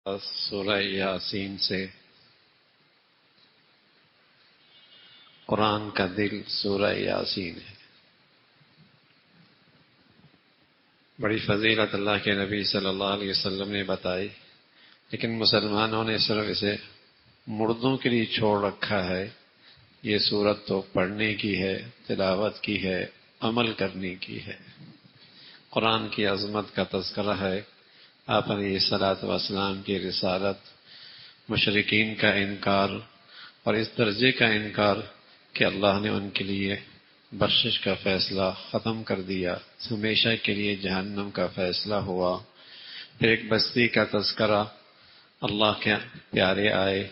سورہ یاسین سے قرآن کا دل سورہ یاسین ہے۔ بڑی فضیلت اللہ کے نبی صلی اللہ علیہ وسلم نے بتائی، لیکن مسلمانوں نے صرف اسے مردوں کے لیے چھوڑ رکھا ہے۔ یہ سورت تو پڑھنے کی ہے، تلاوت کی ہے، عمل کرنے کی ہے۔ قرآن کی عظمت کا تذکرہ ہے، آپ علیہ الصلوۃ والسلام کی رسالت، مشرکین کا انکار اور اس درجے کا انکار کہ اللہ نے ان کے لیے بخشش کا فیصلہ ختم کر دیا، ہمیشہ کے لیے جہنم کا فیصلہ ہوا۔ پھر ایک بستی کا تذکرہ، اللہ کے پیارے آئے،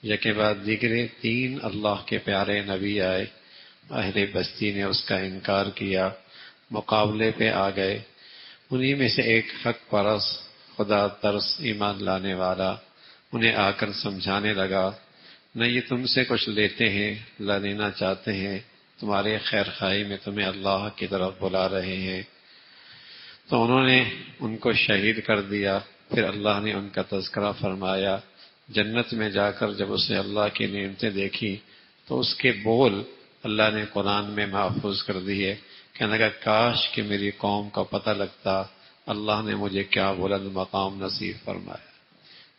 یکے بعد دیگرے 3 اللہ کے پیارے نبی آئے، اہل بستی نے اس کا انکار کیا، مقابلے پہ آ گئے۔ انہی میں سے ایک حق پرست، خدا ترس ایمان لانے والا انہیں آ کر سمجھانے لگا، نہ یہ تم سے کچھ لیتے ہیں، نہ لینا چاہتے ہیں، تمہارے خیر خواہی میں تمہیں اللہ کی طرف بلا رہے ہیں۔ تو انہوں نے ان کو شہید کر دیا۔ پھر اللہ نے ان کا تذکرہ فرمایا، جنت میں جا کر جب اسے اللہ کی نعمتیں دیکھی تو اس کے بول اللہ نے قرآن میں محفوظ کر دیے۔ کہنے لگا کاش کہ میری قوم کا پتہ لگتا، اللہ نے مجھے کیا بلند مقام نصیب فرمایا۔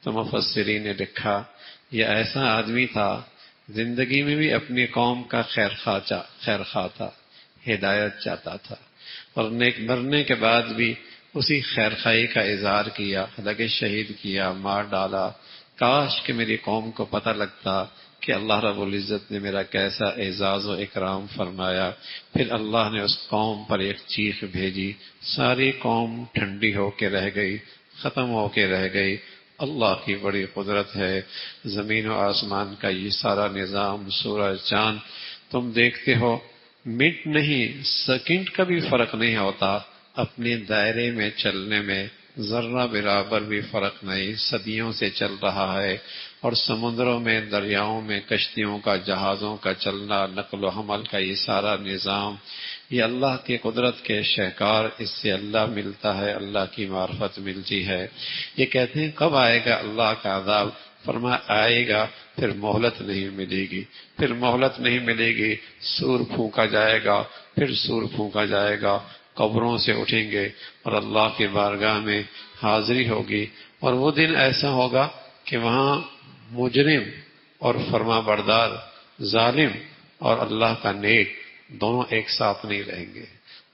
تو مفسرین نے لکھا یہ ایسا آدمی تھا، زندگی میں بھی اپنی قوم کا خیر خواہ تھا، ہدایت چاہتا تھا، اور مرنے کے بعد بھی اسی خیر خواہی کا اظہار کیا، حالانکہ شہید کیا، مار ڈالا۔ کاش کہ میری قوم کو پتہ لگتا کہ اللہ رب العزت نے میرا کیسا اعزاز و اکرام فرمایا۔ پھر اللہ نے اس قوم پر ایک چیخ بھیجی، ساری قوم ٹھنڈی ہو کے رہ گئی، ختم ہو کے رہ گئی۔ اللہ کی بڑی قدرت ہے، زمین و آسمان کا یہ سارا نظام، سورج چاند تم دیکھتے ہو، منٹ نہیں سیکنڈ کا بھی فرق نہیں ہوتا اپنے دائرے میں چلنے میں، ذرہ برابر بھی فرق نہیں، صدیوں سے چل رہا ہے۔ اور سمندروں میں، دریاؤں میں کشتیوں کا، جہازوں کا چلنا، نقل و حمل کا یہ سارا نظام، یہ اللہ کی قدرت کے شہکار، اس سے اللہ ملتا ہے، اللہ کی معرفت ملتی ہے۔ یہ کہتے ہیں کب آئے گا اللہ کا عذاب؟ فرمایا آئے گا، پھر مہلت نہیں ملے گی، پھر مہلت نہیں ملے گی، سور پھونکا جائے گا، پھر سور پھونکا جائے گا، قبروں سے اٹھیں گے اور اللہ کی بارگاہ میں حاضری ہوگی۔ اور وہ دن ایسا ہوگا کہ وہاں مجرم اور فرما بردار، ظالم اور اللہ کا نیک دونوں ایک ساتھ نہیں رہیں گے۔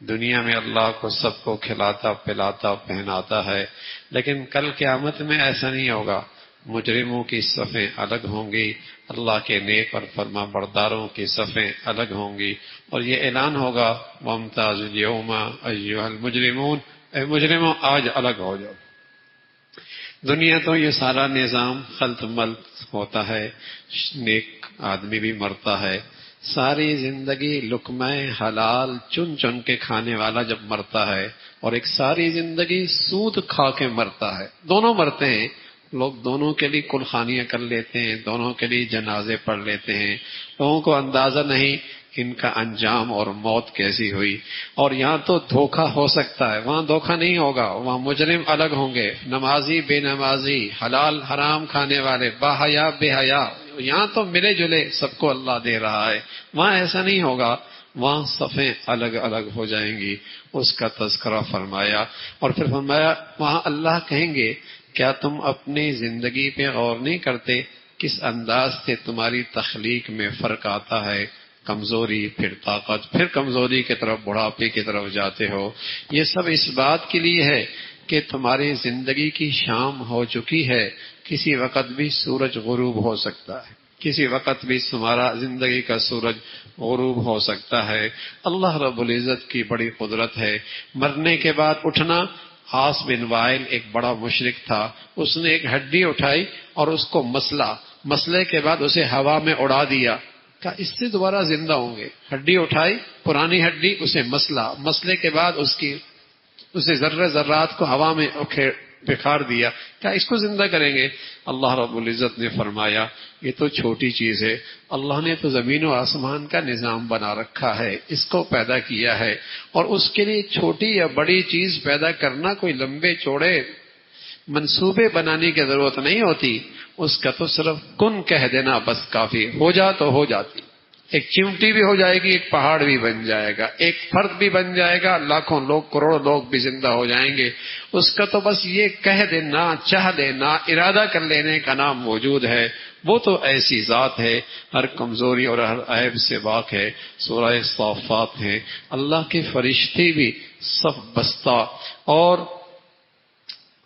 دنیا میں اللہ کو سب کو کھلاتا پلاتا پہناتا ہے، لیکن کل قیامت میں ایسا نہیں ہوگا۔ مجرموں کی صفیں الگ ہوں گی، اللہ کے نیک اور فرما برداروں کی صفیں الگ ہوں گی، اور یہ اعلان ہوگا وَامْتَازُوا الْيَوْمَ أَيُّهَا الْمُجْرِمُونَ، اے مجرموں آج الگ ہو جاؤ۔ دنیا تو یہ سارا نظام خلط ملط ہوتا ہے، نیک آدمی بھی مرتا ہے، ساری زندگی لقمہ حلال چن چن کے کھانے والا جب مرتا ہے، اور ایک ساری زندگی سود کھا کے مرتا ہے، دونوں مرتے ہیں۔ لوگ دونوں کے لیے کل خانیاں کر لیتے ہیں، دونوں کے لیے جنازے پڑھ لیتے ہیں، لوگوں کو اندازہ نہیں ان کا انجام اور موت کیسی ہوئی۔ اور یہاں تو دھوکہ ہو سکتا ہے، وہاں دھوکہ نہیں ہوگا، وہاں مجرم الگ ہوں گے، نمازی بے نمازی، حلال حرام کھانے والے، باحیا بے حیا، یہاں تو ملے جلے سب کو اللہ دے رہا ہے، وہاں ایسا نہیں ہوگا، وہاں صفیں الگ الگ ہو جائیں گی۔ اس کا تذکرہ فرمایا، اور پھر فرمایا وہاں اللہ کہیں گے کیا تم اپنی زندگی پہ غور نہیں کرتے کس انداز سے تمہاری تخلیق میں فرق آتا ہے، کمزوری پھر طاقت، پھر کمزوری کی طرف، بڑھاپے کی طرف جاتے ہو۔ یہ سب اس بات کے لیے ہے کہ تمہاری زندگی کی شام ہو چکی ہے، کسی وقت بھی سورج غروب ہو سکتا ہے، کسی وقت بھی تمہارا زندگی کا سورج غروب ہو سکتا ہے۔ اللہ رب العزت کی بڑی قدرت ہے۔ مرنے کے بعد اٹھنا، عاص بن وائل ایک بڑا مشرک تھا، اس نے ایک ہڈی اٹھائی اور اس کو مسلے کے بعد اسے ہوا میں اڑا دیا، کہا اس سے دوبارہ زندہ ہوں گے۔ ہڈی اٹھائی، پرانی ہڈی، اسے مسلے کے بعد اسے ذرات کو ہوا میں بکھار دیا، کیا اس کو زندہ کریں گے؟ اللہ رب العزت نے فرمایا یہ تو چھوٹی چیز ہے، اللہ نے تو زمین و آسمان کا نظام بنا رکھا ہے، اس کو پیدا کیا ہے، اور اس کے لیے چھوٹی یا بڑی چیز پیدا کرنا کوئی لمبے چوڑے منصوبے بنانے کی ضرورت نہیں ہوتی، اس کا تو صرف کن کہہ دینا بس کافی، ہو جا تو ہو جاتی، ایک چمٹی بھی ہو جائے گی، ایک پہاڑ بھی بن جائے گا، ایک فرد بھی بن جائے گا، لاکھوں لوگ کروڑوں لوگ بھی زندہ ہو جائیں گے۔ اس کا تو بس یہ کہہ دینا، چاہ دینا، ارادہ کر لینے کا نام موجود ہے۔ وہ تو ایسی ذات ہے، ہر کمزوری اور ہر عیب سے پاک ہے۔ سورہ صافات ہے، اللہ کے فرشتے بھی صف بستہ اور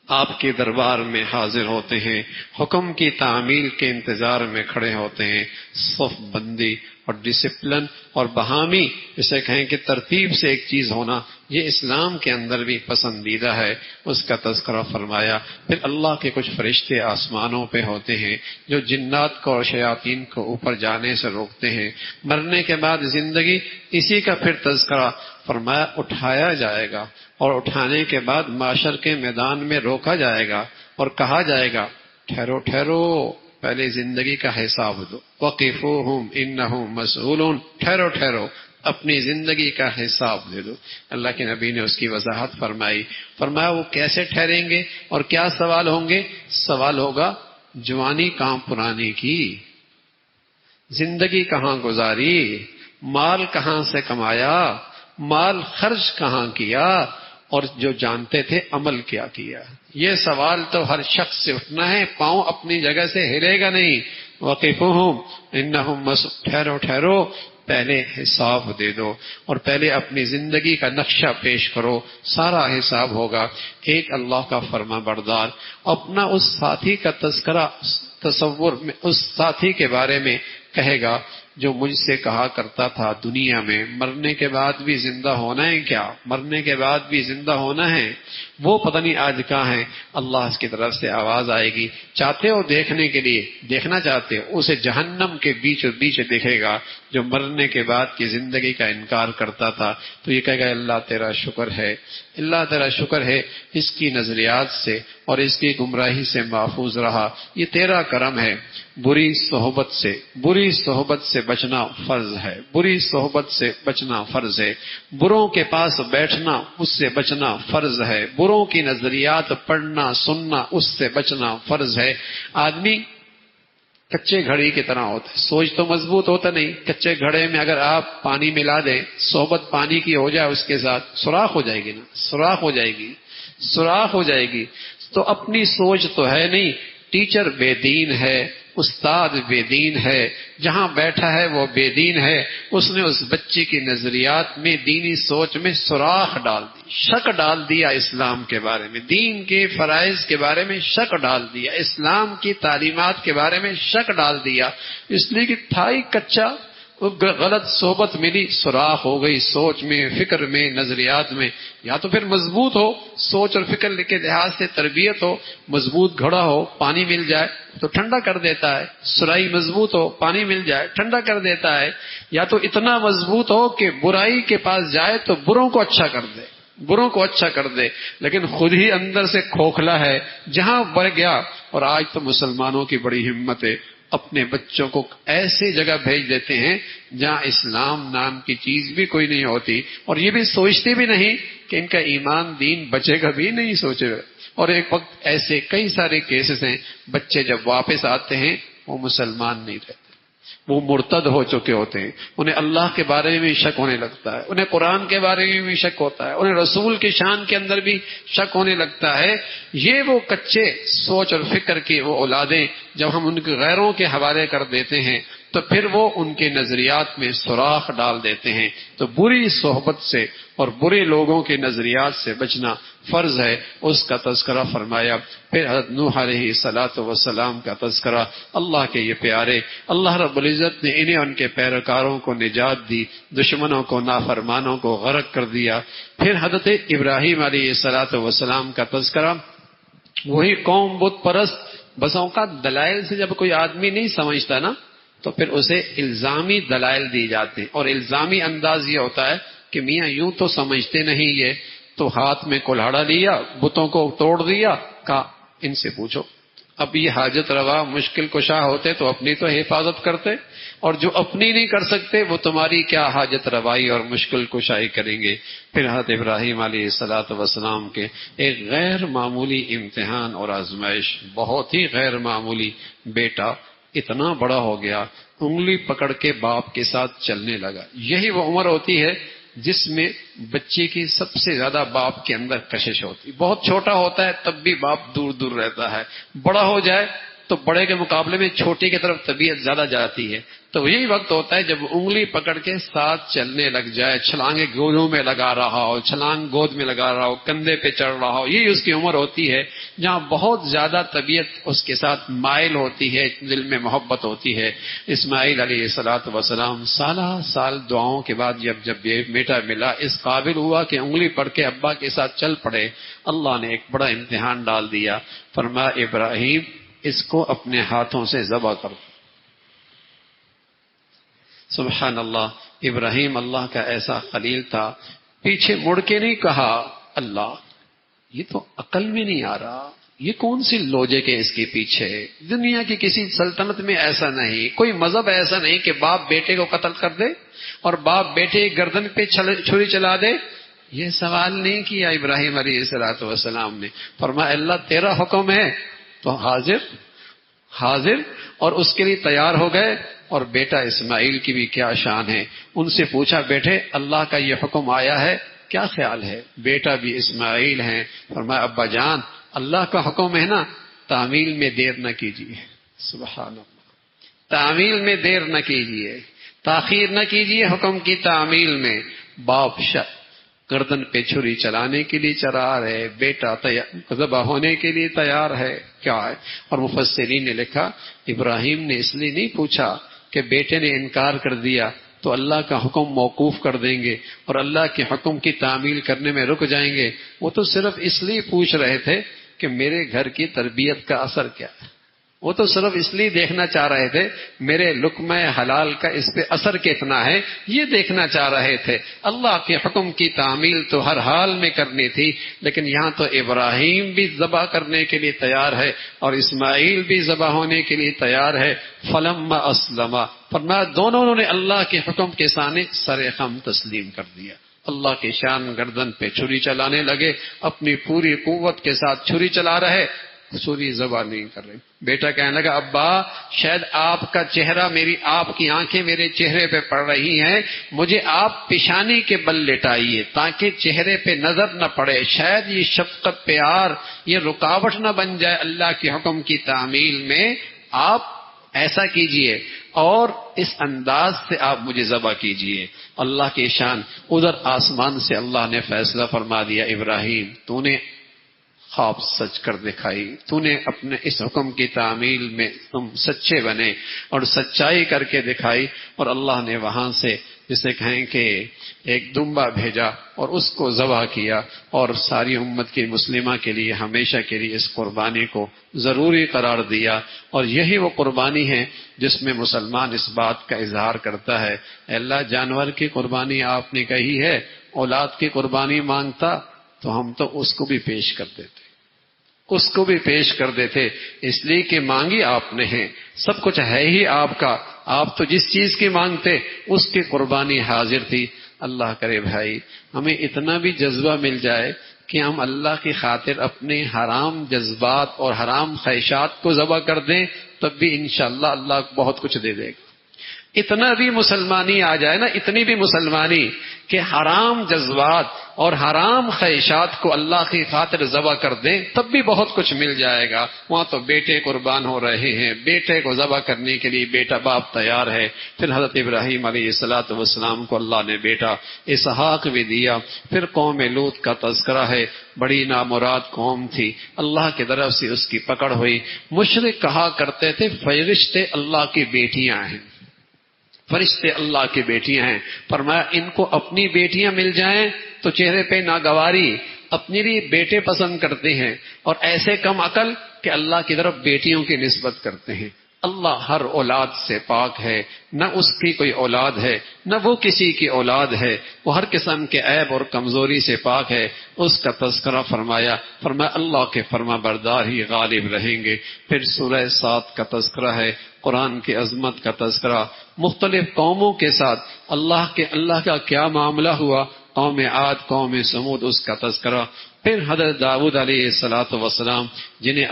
آپ کے دربار میں حاضر ہوتے ہیں، حکم کی تعمیل کے انتظار میں کھڑے ہوتے ہیں۔ صف بندی اور ڈسپلن اور باہمی اسے کہیں کہ ترتیب سے ایک چیز ہونا، یہ اسلام کے اندر بھی پسندیدہ ہے، اس کا تذکرہ فرمایا۔ پھر اللہ کے کچھ فرشتے آسمانوں پہ ہوتے ہیں جو جنات کو اور شیاطین کو اوپر جانے سے روکتے ہیں۔ مرنے کے بعد زندگی، اسی کا پھر تذکرہ فرمایا، اٹھایا جائے گا اور اٹھانے کے بعد معاشر کے میدان میں روکا جائے گا اور کہا جائے گا ٹھہرو ٹھہرو، پہلے زندگی کا حساب دو، وقفوہم انہم مسئولون، ٹھہرو ٹھہرو، اپنی زندگی کا حساب دے دو۔ اللہ کے نبی نے اس کی وضاحت فرمائی، فرمایا وہ کیسے ٹھہریں گے اور کیا سوال ہوں گے؟ سوال ہوگا جوانی کہاں پرانی کی، زندگی کہاں گزاری، مال کہاں سے کمایا، مال خرچ کہاں کیا، اور جو جانتے تھے عمل کیا کیا۔ یہ سوال تو ہر شخص سے اٹھنا ہے، پاؤں اپنی جگہ سے ہلے گا نہیں۔ وقفوہم انہم ٹھہرو ٹھہرو، پہلے حساب دے دو اور پہلے اپنی زندگی کا نقشہ پیش کرو، سارا حساب ہوگا۔ ایک اللہ کا فرما بردار اپنا اس ساتھی کا تذکرہ تصور میں اس ساتھی کے بارے میں کہے گا جو مجھ سے کہا کرتا تھا دنیا میں مرنے کے بعد بھی زندہ ہونا ہے، کیا مرنے کے بعد بھی زندہ ہونا ہے؟ وہ پتہ نہیں آج کہاں ہے۔ اللہ کی طرف سے آواز آئے گی، چاہتے ہو دیکھنے کے لیے، دیکھنا چاہتے ہو، اسے جہنم کے بیچ بیچ دیکھے گا جو مرنے کے بعد کی زندگی کا انکار کرتا تھا۔ تو یہ کہے گا اللہ تیرا شکر ہے، اللہ تیرا شکر ہے، اس کی نظریات سے اور اس کی گمراہی سے محفوظ رہا، یہ تیرا کرم ہے۔ بری صحبت سے بچنا فرض ہے، بری صحبت سے بچنا فرض ہے، بروں کے پاس بیٹھنا اس سے بچنا فرض ہے، بروں کی نظریات پڑھنا سننا اس سے بچنا فرض ہے۔ آدمی کچے گھڑی کی طرح ہوتا ہے، سوچ تو مضبوط ہوتا نہیں، کچے گھڑے میں اگر آپ پانی ملا دیں، صحبت پانی کی ہو جائے اس کے ساتھ، سوراخ ہو جائے گی نا، سوراخ ہو جائے گی۔ تو اپنی سوچ تو ہے نہیں، ٹیچر بے دین ہے، استاد بے دین ہے، جہاں بیٹھا ہے وہ بے دین ہے، اس نے اس بچے کی نظریات میں دینی سوچ میں سوراخ ڈال دی، شک ڈال دیا اسلام کے بارے میں، دین کے فرائض کے بارے میں شک ڈال دیا، اسلام کی تعلیمات کے بارے میں شک ڈال دیا، اس لیے کہ تھا ہی کچا، غلط صحبت ملی، سوراخ ہو گئی سوچ میں، فکر میں، نظریات میں۔ یا تو پھر مضبوط ہو، سوچ اور فکر کے لحاظ سے تربیت ہو، مضبوط گھڑا ہو، پانی مل جائے تو ٹھنڈا کر دیتا ہے، سرائی مضبوط ہو، پانی مل جائے ٹھنڈا کر دیتا ہے، یا تو اتنا مضبوط ہو کہ برائی کے پاس جائے تو بروں کو اچھا کر دے، لیکن خود ہی اندر سے کھوکھلا ہے، جہاں بڑھ گیا۔ اور آج تو مسلمانوں کی بڑی ہمت ہے، اپنے بچوں کو ایسے جگہ بھیج دیتے ہیں جہاں اسلام نام کی چیز بھی کوئی نہیں ہوتی، اور یہ بھی سوچتے بھی نہیں کہ ان کا ایمان دین بچے گا بھی نہیں سوچے گا۔ اور ایک وقت ایسے کئی سارے کیسز ہیں، بچے جب واپس آتے ہیں وہ مسلمان نہیں رہتے، وہ مرتد ہو چکے ہوتے ہیں، انہیں اللہ کے بارے میں بھی شک ہونے لگتا ہے، انہیں قرآن کے بارے میں بھی شک ہوتا ہے، انہیں رسول کی شان کے اندر بھی شک ہونے لگتا ہے۔ یہ وہ کچے سوچ اور فکر کی وہ اولادیں جب ہم ان کے غیروں کے حوالے کر دیتے ہیں تو پھر وہ ان کے نظریات میں سوراخ ڈال دیتے ہیں۔ تو بری صحبت سے اور برے لوگوں کے نظریات سے بچنا فرض ہے، اس کا تذکرہ فرمایا۔ پھر حضرت نوح علیہ الصلوۃ والسلام کا تذکرہ، اللہ کے یہ پیارے، اللہ رب العزت نے انہیں ان کے پیروکاروں کو نجات دی، دشمنوں کو نافرمانوں کو غرق کر دیا۔ پھر حضرت ابراہیم علیہ الصلوۃ والسلام کا تذکرہ، وہی قوم بت پرست، بس اوقات دلائل سے جب کوئی آدمی نہیں سمجھتا نا تو پھر اسے الزامی دلائل دی جاتے ہیں، اور الزامی انداز یہ ہوتا ہے کہ میاں یوں تو سمجھتے نہیں، یہ تو ہاتھ میں کلہاڑا لیا، بتوں کو توڑ دیا، کہا ان سے پوچھو، اب یہ حاجت روا مشکل کشا ہوتے تو اپنی تو حفاظت کرتے، اور جو اپنی نہیں کر سکتے وہ تمہاری کیا حاجت روائی اور مشکل کشائی کریں گے۔ پھر حضرت ابراہیم علیہ الصلوۃ والسلام کے ایک غیر معمولی امتحان اور آزمائش، بہت ہی غیر معمولی، بیٹا اتنا بڑا ہو گیا، انگلی پکڑ کے باپ کے ساتھ چلنے لگا۔ یہی وہ عمر ہوتی ہے جس میں بچے کی سب سے زیادہ باپ کے اندر کشش ہوتی، بہت چھوٹا ہوتا ہے تب بھی باپ دور دور رہتا ہے، بڑا ہو جائے تو بڑے کے مقابلے میں چھوٹے کی طرف طبیعت زیادہ جاتی ہے۔ تو یہی وقت ہوتا ہے جب انگلی پکڑ کے ساتھ چلنے لگ جائے، چھلانگیں گودوں میں لگا رہا ہو، چھلانگ گود میں لگا رہا ہو، کندھے پہ چڑھ رہا ہو، یہی اس کی عمر ہوتی ہے جہاں بہت زیادہ طبیعت اس کے ساتھ مائل ہوتی ہے، دل میں محبت ہوتی ہے۔ اسماعیل علیہ الصلوۃ والسلام سالہ سال دعاؤں کے بعد جب یہ بیٹا ملا، اس قابل ہوا کہ انگلی پڑھ کے ابا کے ساتھ چل پڑے، اللہ نے ایک بڑا امتحان ڈال دیا۔ فرمایا ابراہیم اس کو اپنے ہاتھوں سے ذبح کر۔ سبحان اللہ، ابراہیم اللہ کا ایسا خلیل تھا، پیچھے مڑ کے نہیں کہا اللہ یہ تو عقل میں نہیں آ رہا، یہ کون سی لوجک ہے اس کے پیچھے، دنیا کی کسی سلطنت میں ایسا نہیں، کوئی مذہب ایسا نہیں کہ باپ بیٹے کو قتل کر دے اور باپ بیٹے کی گردن پہ چھری چلا دے۔ یہ سوال نہیں کیا ابراہیم علیہ الصلوۃ والسلام نے، فرمایا اللہ تیرا حکم ہے تو حاضر، اور اس کے لیے تیار ہو گئے۔ اور بیٹا اسماعیل کی بھی کیا شان ہے، ان سے پوچھا بیٹے اللہ کا یہ حکم آیا ہے کیا خیال ہے؟ بیٹا بھی اسماعیل ہیں، فرمایا ابا جان اللہ کا حکم ہے نا، تعمیل میں دیر نہ کیجیے۔ سبحان اللہ، تعمیل میں دیر نہ کیجیے، تاخیر نہ کیجیے حکم کی تعمیل میں۔ باپ گردن پہ چھری چلانے کے لیے تیار ہے، بیٹا ذبح ہونے کے لیے تیار ہے، کیا ہے؟ اور مفسرین نے لکھا ابراہیم نے اس لیے نہیں پوچھا کہ بیٹے نے انکار کر دیا تو اللہ کا حکم موقوف کر دیں گے اور اللہ کے حکم کی تعمیل کرنے میں رک جائیں گے، وہ تو صرف اس لیے پوچھ رہے تھے کہ میرے گھر کی تربیت کا اثر کیا ہے، وہ تو صرف اس لیے دیکھنا چاہ رہے تھے میرے لقمہ حلال کا اس پہ اثر کتنا ہے، یہ دیکھنا چاہ رہے تھے۔ اللہ کے حکم کی تعمیل تو ہر حال میں کرنی تھی، لیکن یہاں تو ابراہیم بھی ذبح کرنے کے لیے تیار ہے اور اسماعیل بھی ذبح ہونے کے لیے تیار ہے۔ فلما اسلما، فرمایا دونوں نے اللہ کے حکم کے سامنے سر خم تسلیم کر دیا۔ اللہ کی شان، گردن پہ چھری چلانے لگے، اپنی پوری قوت کے ساتھ چھری چلا رہے، چھری ذبح نہیں کر رہے۔ بیٹا کہنے لگا ابا شاید آپ کا چہرہ، آپ کی آنکھیں میرے چہرے پہ پڑ رہی ہیں، مجھے آپ پیشانی کے بل لٹائیے تاکہ چہرے پہ نظر نہ پڑے، شاید یہ شفقت پیار یہ رکاوٹ نہ بن جائے اللہ کے حکم کی تعمیل میں، آپ ایسا کیجئے اور اس انداز سے آپ مجھے ذبح کیجئے۔ اللہ کی شان، ادھر آسمان سے اللہ نے فیصلہ فرما دیا ابراہیم تو نے خواب سچ کر دکھائی، تو نے اپنے اس حکم کی تعمیل میں تم سچے بنے اور سچائی کر کے دکھائی، اور اللہ نے وہاں سے جسے کہیں کہ ایک دمبا بھیجا اور اس کو ذبح کیا، اور ساری امت کی مسلمہ کے لیے ہمیشہ کے لیے اس قربانی کو ضروری قرار دیا۔ اور یہی وہ قربانی ہے جس میں مسلمان اس بات کا اظہار کرتا ہے اے اللہ جانور کی قربانی آپ نے کہی ہے، اولاد کی قربانی مانگتا تو ہم تو اس کو بھی پیش کر دیتے، اس کو بھی پیش کر دیتے، اس لیے کہ مانگی آپ نے ہے، سب کچھ ہے ہی آپ کا، آپ تو جس چیز کی مانگتے اس کی قربانی حاضر تھی۔ اللہ کرے بھائی ہمیں اتنا بھی جذبہ مل جائے کہ ہم اللہ کی خاطر اپنے حرام جذبات اور حرام خواہشات کو ذبح کر دیں، تب بھی انشاءاللہ اللہ بہت کچھ دے دے گا۔ اتنا بھی مسلمانی آ جائے نا، اتنی بھی مسلمانی کہ حرام جذبات اور حرام خواہشات کو اللہ کی خاطر ذبح کر دیں تب بھی بہت کچھ مل جائے گا۔ وہاں تو بیٹے قربان ہو رہے ہیں، بیٹے کو ذبح کرنے کے لیے بیٹا باپ تیار ہے۔ پھر حضرت ابراہیم علیہ السلام کو اللہ نے بیٹا اسحاق بھی دیا۔ پھر قوم لوط کا تذکرہ ہے، بڑی نامراد قوم تھی، اللہ کی طرف سے اس کی پکڑ ہوئی۔ مشرک کہا کرتے تھے فرشتے اللہ کی بیٹیاں ہیں، فرشتے اللہ کی بیٹیاں ہیں، فرمایا ان کو اپنی بیٹیاں مل جائیں تو چہرے پہ ناگواری، اپنے لیے بیٹے پسند کرتے ہیں، اور ایسے کم عقل کہ اللہ کی طرف بیٹیوں کی نسبت کرتے ہیں۔ اللہ ہر اولاد سے پاک ہے، نہ اس کی کوئی اولاد ہے نہ وہ کسی کی اولاد ہے، وہ ہر قسم کے عیب اور کمزوری سے پاک ہے۔ اس کا تذکرہ فرمایا اللہ کے فرما بردار ہی غالب رہیں گے۔ پھر سورہ سات کا تذکرہ ہے، قرآن کی عظمت کا تذکرہ، مختلف قوموں کے ساتھ اللہ کا کیا معاملہ ہوا، قوم عاد، قوم سمود، اس کا تذکرہ۔ پھر حضرت داؤد علیہ الصلاۃ والسلام جنہیں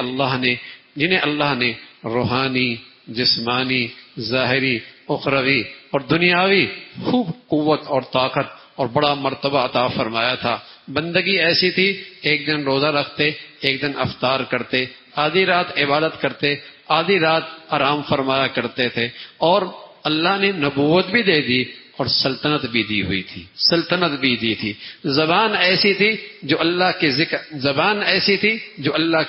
اللہ نے روحانی، جسمانی، ظاہری، اخروی اور دنیاوی خوب قوت اور طاقت اور بڑا مرتبہ عطا فرمایا تھا۔ بندگی ایسی تھی، ایک دن روزہ رکھتے، ایک دن افطار کرتے، آدھی رات عبادت کرتے، آدھی رات آرام فرمایا کرتے تھے، اور اللہ نے نبوت بھی دے دی اور سلطنت بھی دی ہوئی تھی، زبان ایسی تھی جو اللہ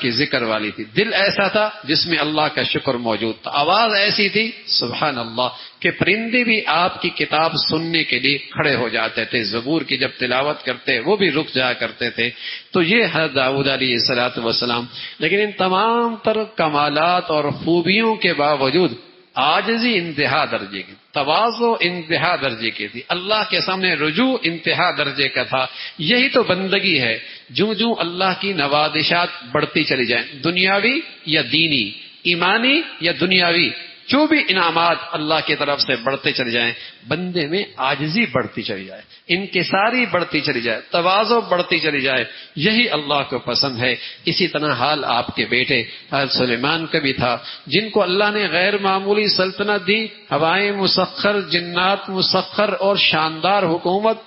کے ذکر والی تھی، دل ایسا تھا جس میں اللہ کا شکر موجود تھا، آواز ایسی تھی سبحان اللہ کہ پرندے بھی آپ کی کتاب سننے کے لیے کھڑے ہو جاتے تھے، زبور کی جب تلاوت کرتے وہ بھی رک جایا کرتے تھے۔ تو یہ حضرت داؤد علیہ الصلوۃ والسلام، لیکن ان تمام تر کمالات اور خوبیوں کے باوجود عاجزی انتہا درجے کی، تواضع انتہا درجے کی تھی، اللہ کے سامنے رجوع انتہا درجے کا تھا۔ یہی تو بندگی ہے، جو اللہ کی نوازشات بڑھتی چلی جائیں، دنیاوی یا دینی، ایمانی یا دنیاوی، جو بھی انعامات اللہ کی طرف سے بڑھتے چلے جائیں، بندے میں عاجزی بڑھتی چلی جائے، انکساری بڑھتی چلی جائے، تواضع بڑھتی چلی جائے، یہی اللہ کو پسند ہے۔ اسی طرح حال آپ کے بیٹے حضرت سلیمان کا بھی تھا، جن کو اللہ نے غیر معمولی سلطنت دی، ہوائیں مسخر، جنات مسخر اور شاندار حکومت،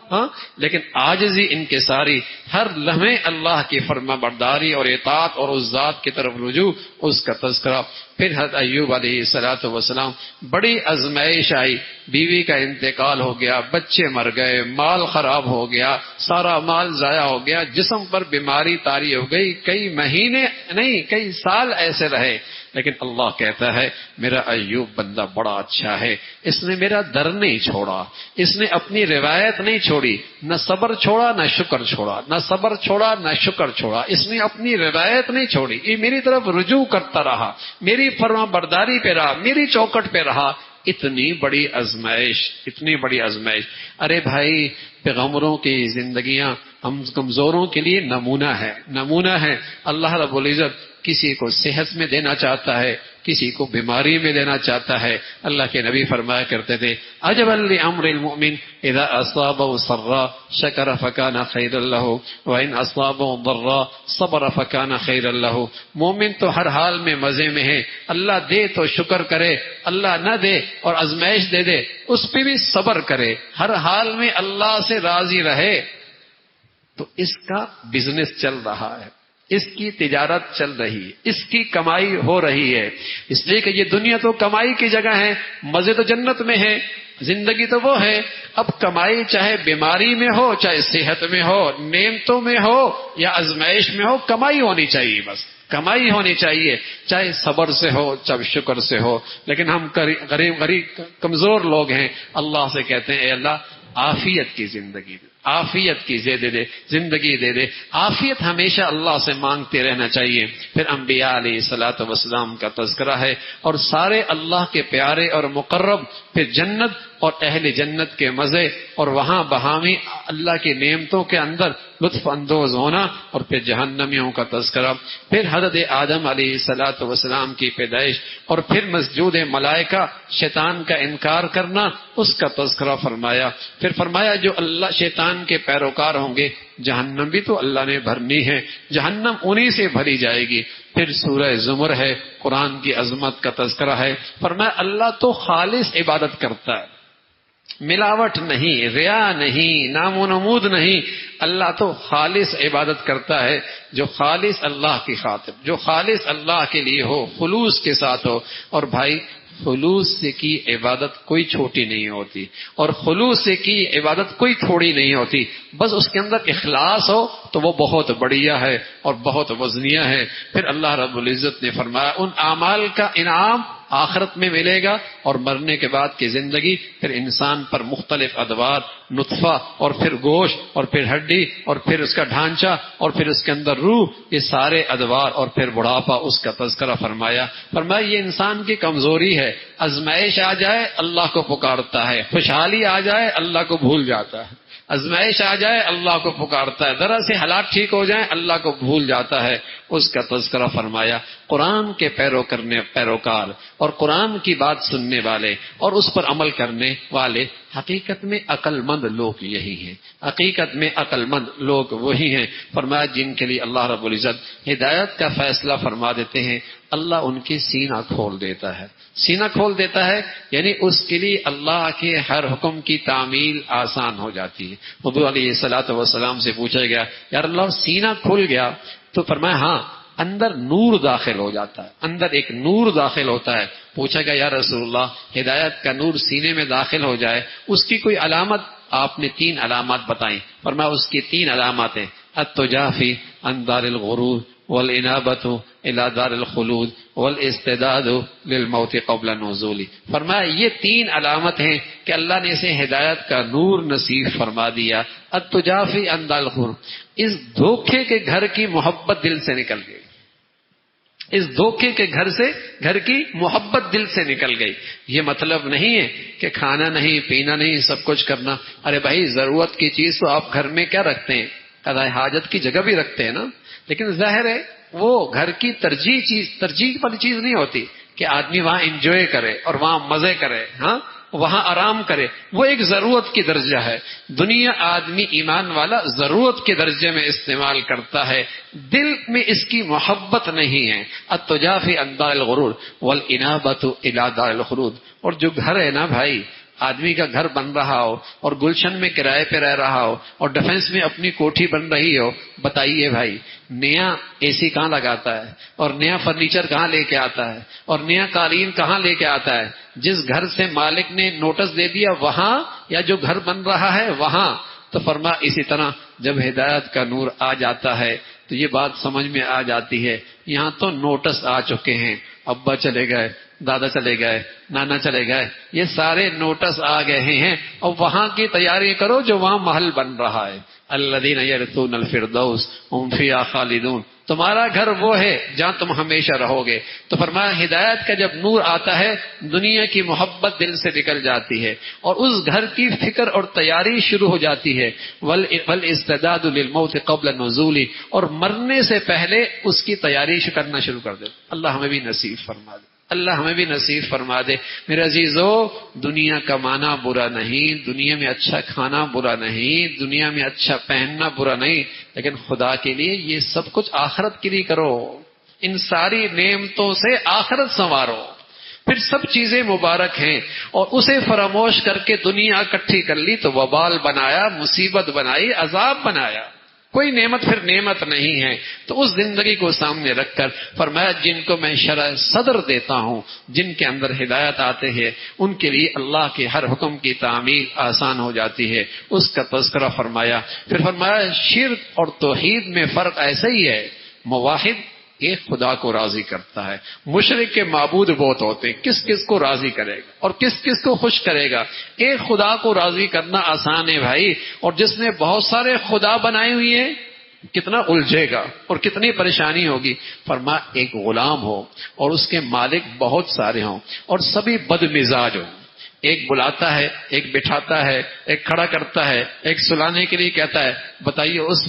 لیکن عاجزی، انکساری، ہر لمحے اللہ کی فرما برداری اور اطاعت اور اس ذات کی طرف رجوع، اس کا تذکرہ۔ پھر حضرت ایوب علیہ الصلوۃ والسلام، بڑی آزمائش آئی، بیوی کا انتقال ہو گیا، بچے مر گئے، مال خراب ہو گیا، سارا مال ضائع ہو گیا، جسم پر بیماری طاری ہو گئی، کئی مہینے نہیں کئی سال ایسے رہے، لیکن اللہ کہتا ہے میرا ایوب بندہ بڑا اچھا ہے، اس نے میرا در نہیں چھوڑا، اس نے اپنی روایت نہیں چھوڑی، نہ صبر چھوڑا نہ شکر چھوڑا، نہ صبر چھوڑا نہ شکر چھوڑا، اس نے اپنی روایت نہیں چھوڑی، یہ میری طرف رجوع کرتا رہا، میری فرما برداری پہ رہا، میری چوکٹ پہ رہا۔ اتنی بڑی آزمائش۔ ارے بھائی، پیغمبروں کی زندگیاں ہم کمزوروں کے لیے نمونہ ہے۔ اللہ رب العزت کسی کو صحت میں دینا چاہتا ہے، کسی کو بیماری میں دینا چاہتا ہے۔ اللہ کے نبی فرمایا کرتے تھے عجبا لامر المؤمن اذا اصابه سرا شکر فکان خیرا له وان اصابه ضرا صبر فکان خیرا له۔ مومن تو ہر حال میں مزے میں ہے، اللہ دے تو شکر کرے، اللہ نہ دے اور آزمائش دے اس پہ بھی صبر کرے، ہر حال میں اللہ سے راضی رہے، تو اس کا بزنس چل رہا ہے، اس کی تجارت چل رہی ہے، اس کی کمائی ہو رہی ہے، اس لیے کہ یہ دنیا تو کمائی کی جگہ ہے، مزے تو جنت میں ہے، زندگی تو وہ ہے۔ اب کمائی چاہے بیماری میں ہو، چاہے صحت میں ہو، نعمتوں میں ہو یا آزمائش میں ہو، کمائی ہونی چاہیے، بس کمائی ہونی چاہیے، چاہے صبر سے ہو چاہے شکر سے ہو۔ لیکن ہم غریب کمزور لوگ ہیں، اللہ سے کہتے ہیں اے اللہ عافیت کی زندگی دے، عافیت کی زندگی دے دے۔ عافیت ہمیشہ اللہ سے مانگتے رہنا چاہیے۔ پھر انبیاء علیہ الصلوۃ والسلام کا تذکرہ ہے، اور سارے اللہ کے پیارے اور مقرب، پھر جنت اور اہل جنت کے مزے، اور وہاں بہامی اللہ کی نعمتوں کے اندر لطف اندوز ہونا، اور پھر جہنمیوں کا تذکرہ، پھر حضرت آدم علیہ الصلوۃ والسلام کی پیدائش، اور پھر مسجود ملائکہ، شیطان کا انکار کرنا، اس کا تذکرہ فرمایا۔ پھر فرمایا جو اللہ شیطان کے پیروکار ہوں گے، جہنم بھی تو اللہ نے بھرنی ہے، جہنم انہی سے بھری جائے گی۔ پھر سورہ زمر ہے، قرآن کی عظمت کا تذکرہ ہے، فرمایا اللہ تو خالص عبادت کرتا ہے، ملاوٹ نہیں، ریا نہیں، نام و نمود نہیں، اللہ تو خالص عبادت کرتا ہے، جو خالص اللہ کی خاطر، جو خالص اللہ کے لیے ہو، خلوص کے ساتھ ہو۔ اور بھائی خلوص سے کی عبادت کوئی چھوٹی نہیں ہوتی، اور خلوص سے کی عبادت کوئی تھوڑی نہیں ہوتی، بس اس کے اندر اخلاص ہو تو وہ بہت بڑھیا ہے اور بہت وزنیہ ہے۔ پھر اللہ رب العزت نے فرمایا ان اعمال کا انعام آخرت میں ملے گا، اور مرنے کے بعد کی زندگی پھر انسان پر مختلف ادوار، نطفہ اور پھر گوشت اور پھر ہڈی اور پھر اس کا ڈھانچہ اور پھر اس کے اندر روح، یہ سارے ادوار اور پھر بڑھاپا، اس کا تذکرہ فرمایا یہ انسان کی کمزوری ہے، آزمائش آ جائے اللہ کو پکارتا ہے، خوشحالی آ جائے اللہ کو بھول جاتا ہے، آزمائش آ جائے اللہ کو پکارتا ہے، ذرا سے حالات ٹھیک ہو جائیں اللہ کو بھول جاتا ہے، اس کا تذکرہ فرمایا۔ قرآن کے پیروکار اور قرآن کی بات سننے والے اور اس پر عمل کرنے والے حقیقت میں عقل مند لوگ یہی ہیں، حقیقت میں عقل مند لوگ وہی ہیں۔ فرمایا جن کے لیے اللہ رب العزت ہدایت کا فیصلہ فرما دیتے ہیں، اللہ ان کی سینہ کھول دیتا ہے، سینہ کھول دیتا ہے، یعنی اس کے لیے اللہ کے ہر حکم کی تعمیل آسان ہو جاتی ہے۔ حضور علیہ الصلوۃ والسلام سے پوچھا گیا یا اللہ سینہ کھل گیا تو فرمایا ہاں اندر نور داخل ہو جاتا ہے، اندر ایک نور داخل ہوتا ہے۔ پوچھا گیا یا رسول اللہ ہدایت کا نور سینے میں داخل ہو جائے اس کی کوئی علامت؟ آپ نے 3 علامات بتائیں۔ فرمایا اس کی 3 علامات ہیں، التجافی عن دار الغرور والانابۃ الی دار الخلود والاستعداد للموت قبل نزول۔ فرمایا یہ 3 علامت ہیں کہ اللہ نے اسے ہدایت کا نور نصیب فرما دیا۔ التجافی عن دار الغرور، اس دھوکے کے گھر کی محبت دل سے نکل گئی، اس دھوکے کے گھر کی محبت دل سے نکل گئی۔ یہ مطلب نہیں ہے کہ کھانا نہیں، پینا نہیں، سب کچھ کرنا۔ ارے بھائی ضرورت کی چیز تو آپ گھر میں کیا رکھتے ہیں؟ قضاء حاجت کی جگہ بھی رکھتے ہیں نا، لیکن ظاہر ہے وہ گھر کی ترجیح والی چیز نہیں ہوتی کہ آدمی وہاں انجوائے کرے اور وہاں مزے کرے، ہاں وہاں آرام کرے، وہ ایک ضرورت کی درجہ ہے۔ دنیا آدمی ایمان والا ضرورت کے درجے میں استعمال کرتا ہے، دل میں اس کی محبت نہیں ہے۔ التجافی عن دار الغرور والانابۃ الی دار الخلود، اور جو گھر ہے نا بھائی، آدمی کا گھر بن رہا ہو اور گلشن میں کرائے پہ رہ رہا ہو اور ڈیفنس میں اپنی کوٹھی بن رہی ہو، بتائیے بھائی نیا اے سی کہاں لگاتا ہے اور نیا فرنیچر کہاں لے کے آتا ہے اور نیا قالین کہاں لے کے آتا ہے؟ جس گھر سے مالک نے نوٹس دے دیا وہاں، یا جو گھر بن رہا ہے وہاں۔ تو فرما اسی طرح جب ہدایت کا نور آ جاتا ہے تو یہ بات سمجھ میں آ جاتی ہے، یہاں تو نوٹس آ چکے ہیں، ابا چلے گئے، دادا چلے گئے، نانا چلے گئے، یہ سارے نوٹس آ گئے ہیں، اور وہاں کی تیاری کرو جو وہاں محل بن رہا ہے۔ الذین یرثون الفردوس هم فیہا خالدون، تمہارا گھر وہ ہے جہاں تم ہمیشہ رہو گے۔ تو فرمایا ہدایت کا جب نور آتا ہے دنیا کی محبت دل سے نکل جاتی ہے اور اس گھر کی فکر اور تیاری شروع ہو جاتی ہے۔ والاستعداد للموت قبل نزول، اور مرنے سے پہلے اس کی تیاری کرنا شروع کر دے۔ اللہ ہمیں بھی نصیب فرما دے، اللہ ہمیں بھی نصیب فرما دے۔ میرے عزیزو، دنیا کمانا برا نہیں، دنیا میں اچھا کھانا برا نہیں، دنیا میں اچھا پہننا برا نہیں، لیکن خدا کے لیے یہ سب کچھ آخرت کے لیے کرو۔ ان ساری نعمتوں سے آخرت سنوارو، پھر سب چیزیں مبارک ہیں، اور اسے فراموش کر کے دنیا اکٹھی کر لی تو وبال بنایا، مصیبت بنائی، عذاب بنایا۔ کوئی نعمت پھر نعمت نہیں ہے۔ تو اس زندگی کو سامنے رکھ کر فرمایا جن کو میں شرح صدر دیتا ہوں، جن کے اندر ہدایت آتے ہیں، ان کے لیے اللہ کے ہر حکم کی تعمیل آسان ہو جاتی ہے، اس کا تذکرہ فرمایا۔ پھر فرمایا شرک اور توحید میں فرق ایسا ہی ہے، موحد ایک خدا کو راضی کرتا ہے، مشرک کے معبود بہت ہوتے ہیں، کس کس کو راضی کرے گا اور کس کس کو خوش کرے گا؟ ایک خدا کو راضی کرنا آسان ہے بھائی، اور جس نے بہت سارے خدا بنائے ہوئے ہیں کتنا الجھے گا اور کتنی پریشانی ہوگی۔ فرما ایک غلام ہو اور اس کے مالک بہت سارے ہوں اور سبھی بد مزاج ہوں، ایک بلاتا ہے، ایک بٹھاتا ہے، ایک کھڑا کرتا ہے، ایک سلانے کے لیے کہتا ہے، بتائیے اس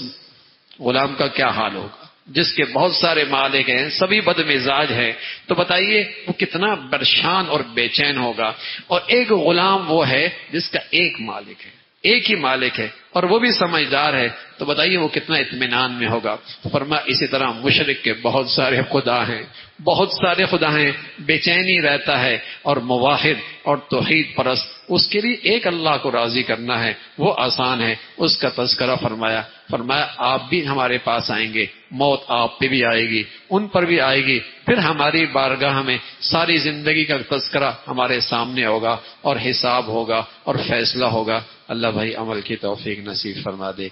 غلام کا کیا حال ہوگا جس کے بہت سارے مالک ہیں، سبھی بد مزاج ہیں؟ تو بتائیے وہ کتنا پریشان اور بے چین ہوگا۔ اور ایک غلام وہ ہے جس کا ایک مالک ہے، ایک ہی مالک ہے اور وہ بھی سمجھدار ہے، تو بتائیے وہ کتنا اطمینان میں ہوگا۔ فرمایا اسی طرح مشرک کے بہت سارے خدا ہیں، بہت سارے خدا ہیں، بے چینی رہتا ہے، اور موحد اور توحید پرست اس کے لیے ایک اللہ کو راضی کرنا ہے، وہ آسان ہے، اس کا تذکرہ فرمایا۔ فرمایا آپ بھی ہمارے پاس آئیں گے، موت آپ پہ بھی آئے گی، ان پر بھی آئے گی، پھر ہماری بارگاہ میں ساری زندگی کا تذکرہ ہمارے سامنے ہوگا اور حساب ہوگا اور فیصلہ ہوگا۔ اللہ بھائی عمل کی توفیق نصیب فرما دے۔